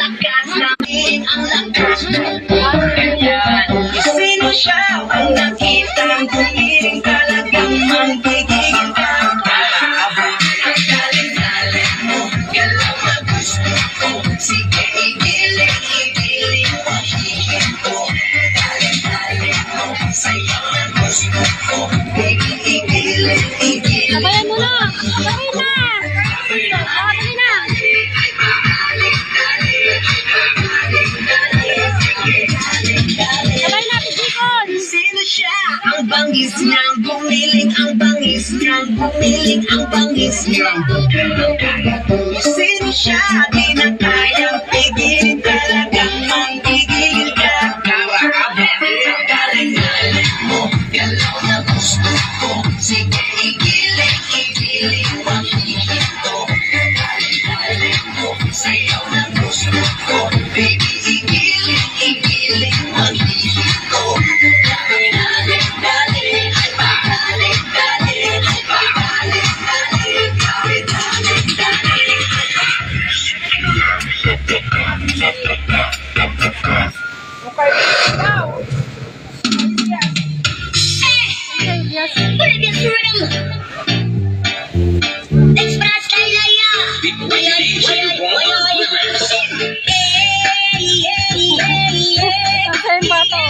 lakas namin ang lakas ng yan. Sino siya ang nakitang gumiling talagang manggigigil ka? Ang galing-galing mo, galaw na gusto ko. Sige, igiling mo, hihinto. Galing-galing mo, sayaw na gusto ko. Baby, igiling Sabayan mo na! Sabayan na! Sabayan na! Sabayan na, Pisikon! Sino siya? Ang bangis niyang bumiling, ang bangis niyang bumiling, ang bangis niyang sino siya? Di na kayang pigilin, talagang manggigil ka. Galing-galing mo, galaw na gusto ko. Sige, igiling, mahihinto. Galing-galing mo, sayaw na gusto ko. Baby, igiling, mahihinto. Galing-galing, ay pagaling-galing, ay pagaling-galing, galing-galing. Yes. Put it this rhythm. Express Kailaya. Nasaan ba ito?